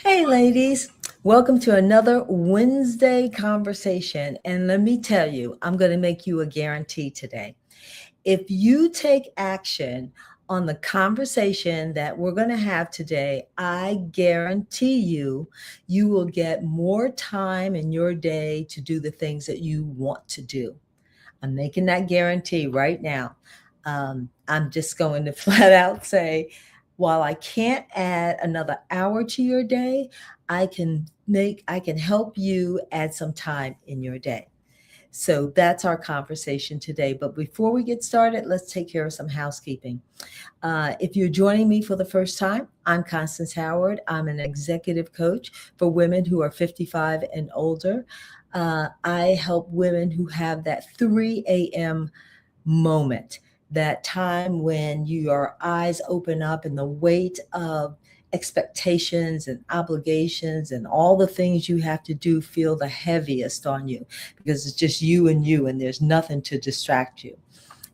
Hey, ladies, welcome to another Wednesday conversation. And let me tell you, I'm going to make you a guarantee today. If you take action on the conversation that we're going to have today, I guarantee you, you will get more time in your day to do the things that you want to do. I'm making that guarantee right now. I'm just going to flat out say, while I can't add another hour to your day, I can help you add some time in your day. So that's our conversation today. But before we get started, let's take care of some housekeeping. If you're joining me for the first time, I'm Constance Howard. I'm an executive coach for women who are 55 and older. I help women who have that 3 a.m. moment, that time when your eyes open up and the weight of expectations and obligations and all the things you have to do feel the heaviest on you because it's just you and there's nothing to distract you.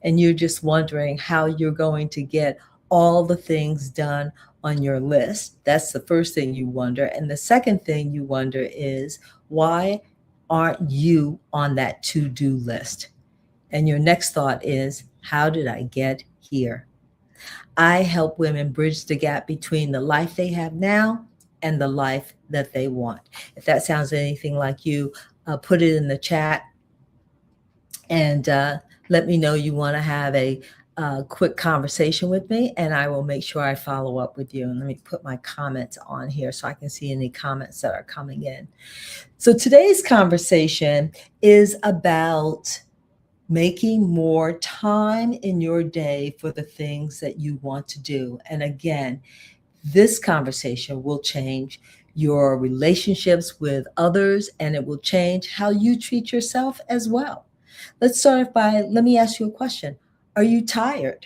And you're just wondering how you're going to get all the things done on your list. That's the first thing you wonder. And the second thing you wonder is, why aren't you on that to-do list? And your next thought is, how did I get here? I help women bridge the gap between the life they have now and the life that they want. If that sounds anything like you, put it in the chat and let me know you want to have a quick conversation with me, and I will make sure I follow up with you. And let me put my comments on here so I can see any comments that are coming in. So today's conversation is about making more time in your day for the things that you want to do. And again, this conversation will change your relationships with others, and it will change how you treat yourself as well. Let's start by, let me ask you a question. Are you tired?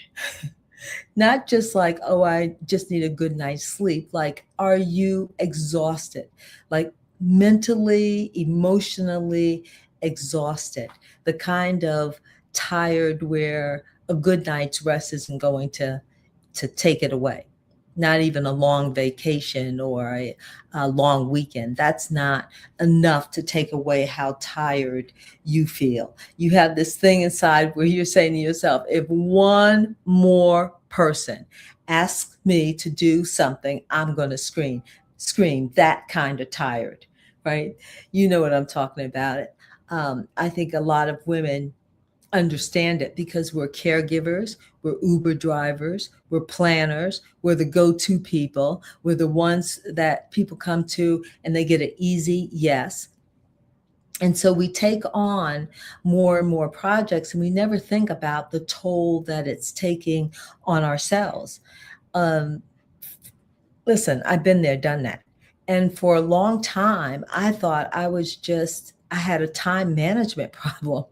Not just like, oh, I just need a good night's sleep. Like, are you exhausted? Like mentally, emotionally exhausted? The kind of tired where a good night's rest isn't going to take it away. Not even a long vacation or a long weekend. That's not enough to take away how tired you feel. You have this thing inside where you're saying to yourself, if one more person asks me to do something, I'm going to scream, that kind of tired, right? You know what I'm talking about. I think a lot of women understand it because we're caregivers, we're Uber drivers, we're planners, we're the go-to people, we're the ones that people come to and they get an easy yes. And so we take on more and more projects and we never think about the toll that it's taking on ourselves. Um, Listen, I've been there, done that. And for a long time, I thought I had a time management problem.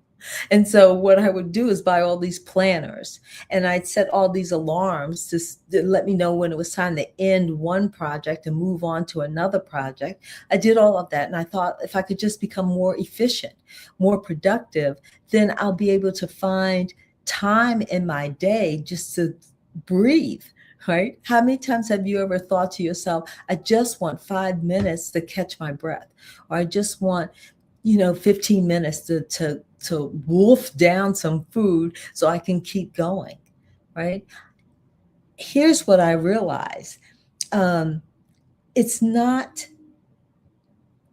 And so what I would do is buy all these planners and I'd set all these alarms to let me know when it was time to end one project and move on to another project. I did all of that. And I thought if I could just become more efficient, more productive, then I'll be able to find time in my day just to breathe. Right? How many times have you ever thought to yourself, I just want 5 minutes to catch my breath, or I just want, 15 minutes to wolf down some food so I can keep going, right? Here's what I realize. It's not,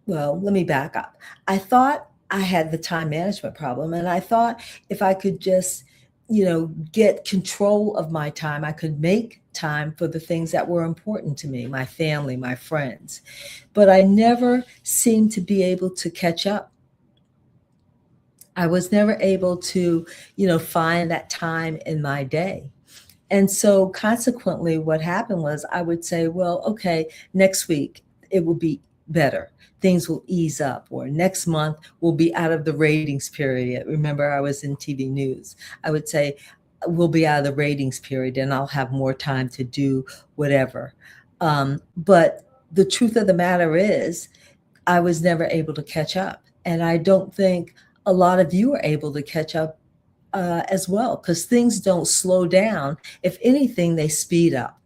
well, let me back up. I thought I had the time management problem, and I thought if I could just, get control of my time, I could make time for the things that were important to me, my family, my friends. But I never seemed to be able to catch up. I was never able to, find that time in my day. And so consequently, what happened was I would say, well, okay, next week it will be better. Things will ease up, or next month we'll be out of the ratings period. Remember, I was in TV news. I would say, we'll be out of the ratings period and I'll have more time to do whatever. But the truth of the matter is, I was never able to catch up. And I don't think a lot of you are able to catch up as well, because things don't slow down. If anything, they speed up,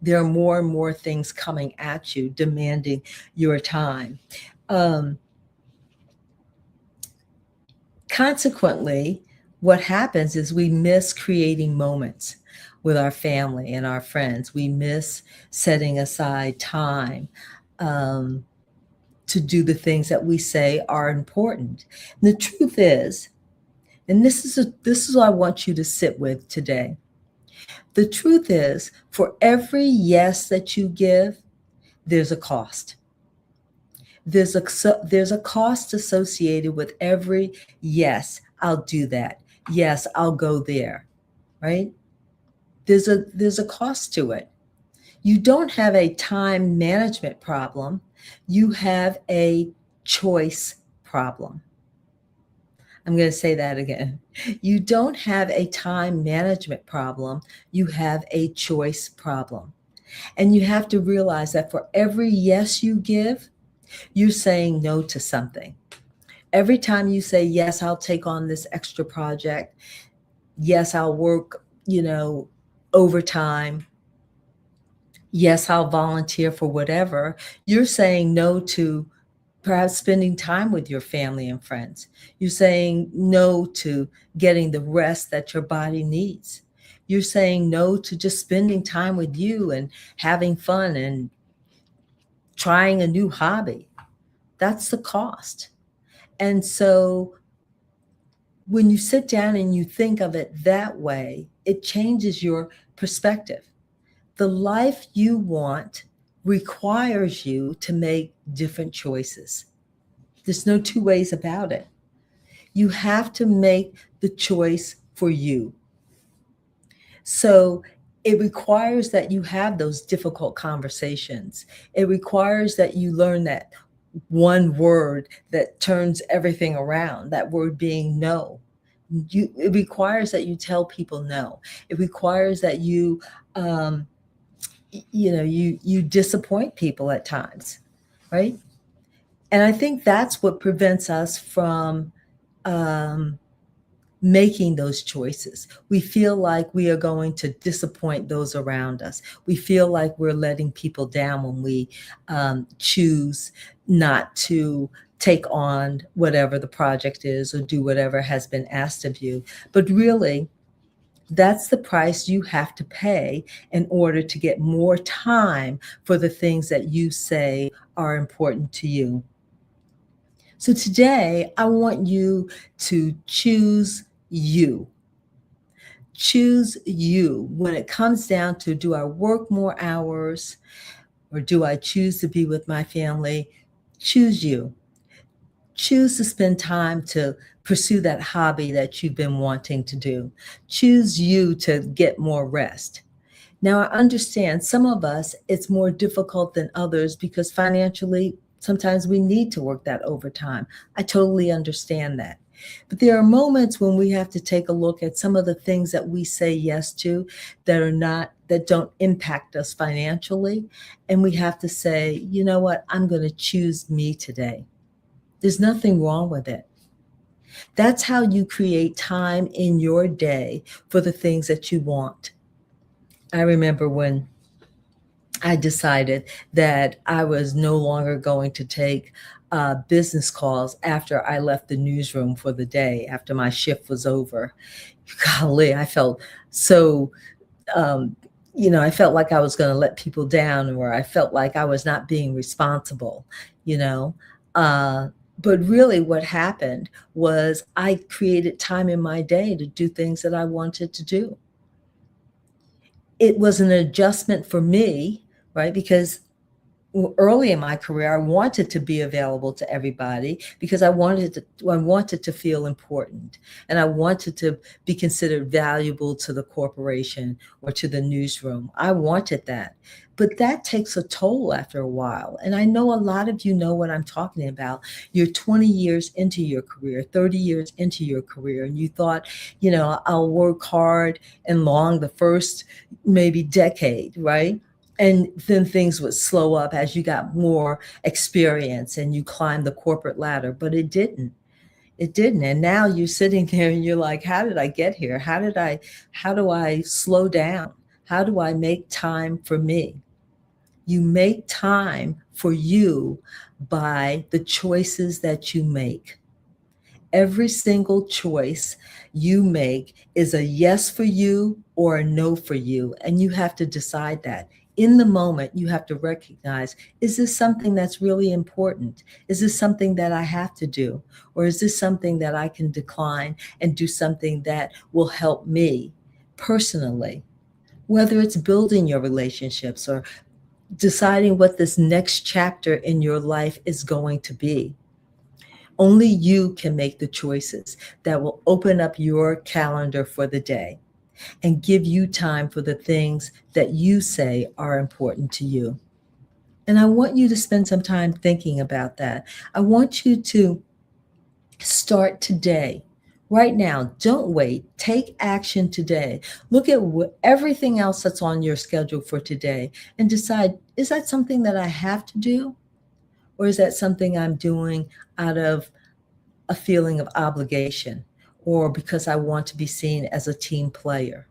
there are more and more things coming at you, demanding your time. Um, Consequently, what happens is we miss creating moments with our family and our friends. We miss setting aside time um, to do the things that we say are important. And the truth is, and this is what I want you to sit with today. The truth is, for every yes that you give, there's a cost. There's a cost associated with every yes, I'll do that. Yes, I'll go there, right? There's a cost to it. You don't have a time management problem. You have a choice problem. I'm going to say that again. You don't have a time management problem. You have a choice problem. And you have to realize that for every yes you give, you're saying no to something. Every time you say, yes, I'll take on this extra project. Yes, I'll work, overtime. Yes, I'll volunteer for whatever. You're saying no to perhaps spending time with your family and friends. You're saying no to getting the rest that your body needs. You're saying no to just spending time with you and having fun and trying a new hobby. That's the cost. And so when you sit down and you think of it that way, it changes your perspective. The life you want requires you to make different choices. There's no two ways about it. You have to make the choice for you. So it requires that you have those difficult conversations. It requires that you learn that one word that turns everything around, that word being no. It requires that you tell people no. It requires that you disappoint people at times, right? And I think that's what prevents us from making those choices. We feel like we are going to disappoint those around us. We feel like we're letting people down when we choose not to take on whatever the project is or do whatever has been asked of you. But really, that's the price you have to pay in order to get more time for the things that you say are important to you. So today, I want you to choose you. Choose you. When it comes down to, do I work more hours or do I choose to be with my family? Choose you. Choose to spend time to pursue that hobby that you've been wanting to do. Choose you to get more rest. Now, I understand some of us, it's more difficult than others because financially, sometimes we need to work that overtime. I totally understand that. But there are moments when we have to take a look at some of the things that we say yes to that don't impact us financially. And we have to say, you know what, I'm going to choose me today. There's nothing wrong with it. That's how you create time in your day for the things that you want. I remember when I decided that I was no longer going to take business calls after I left the newsroom for the day, after my shift was over. Golly, I felt so, I felt like I was going to let people down, or I felt like I was not being responsible, you know. But really what happened was I created time in my day to do things that I wanted to do. It was an adjustment for me, right? Because early in my career, I wanted to be available to everybody because I wanted to feel important, and I wanted to be considered valuable to the corporation or to the newsroom. I wanted that. But that takes a toll after a while. And I know a lot of you know what I'm talking about. You're 20 years into your career, 30 years into your career, and you thought, I'll work hard and long the first maybe decade, right? And then things would slow up as you got more experience and you climbed the corporate ladder, but it didn't. It didn't. And now you're sitting there and you're like, how did I get here? How do I slow down? How do I make time for me? You make time for you by the choices that you make. Every single choice you make is a yes for you or a no for you. And you have to decide that. In the moment, you have to recognize, is this something that's really important? Is this something that I have to do? Or is this something that I can decline and do something that will help me personally? Whether it's building your relationships or deciding what this next chapter in your life is going to be. Only you can make the choices that will open up your calendar for the day and give you time for the things that you say are important to you. And I want you to spend some time thinking about that. I want you to start today. Right now, don't wait. Take action today. Look at everything else that's on your schedule for today and decide, is that something that I have to do? Or is that something I'm doing out of a feeling of obligation or because I want to be seen as a team player?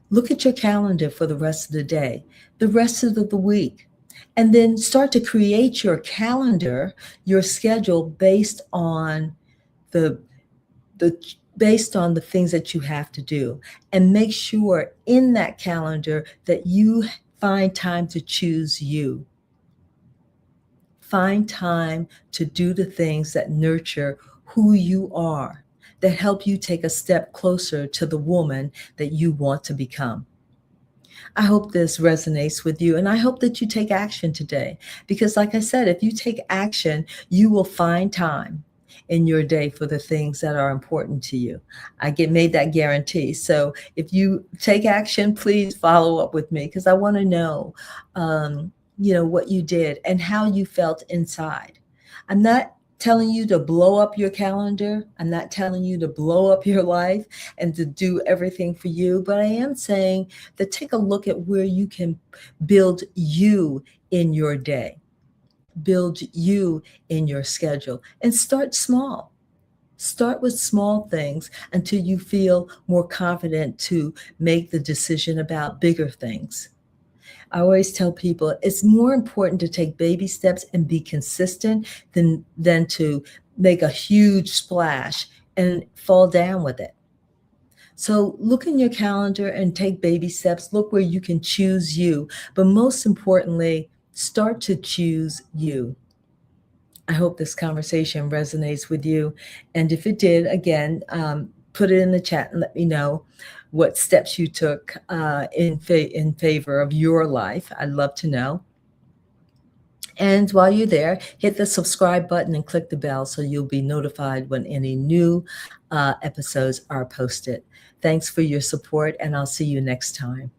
Look at your calendar for the rest of the day, the rest of the week, and then start to create your calendar, your schedule the the based on the things that you have to do, and make sure in that calendar that you find time to choose you. Find time to do the things that nurture who you are, that help you take a step closer to the woman that you want to become. I hope this resonates with you, and I hope that you take action today. Because, like I said, if you take action, you will find time in your day for the things that are important to you. I get made that guarantee. So if you take action, please follow up with me because I want to know, what you did and how you felt inside. I'm not telling you to blow up your calendar. I'm not telling you to blow up your life and to do everything for you, but I am saying that take a look at where you can build you in your day, build you in your schedule, and start small. Start with small things until you feel more confident to make the decision about bigger things. I always tell people it's more important to take baby steps and be consistent than to make a huge splash and fall down with it. So look in your calendar and take baby steps. Look where you can choose you. But most importantly, start to choose you. I hope this conversation resonates with you. And if it did, again, put it in the chat and let me know what steps you took in favor of your life. I'd love to know. And while you're there, hit the subscribe button and click the bell so you'll be notified when any new episodes are posted. Thanks for your support, and I'll see you next time.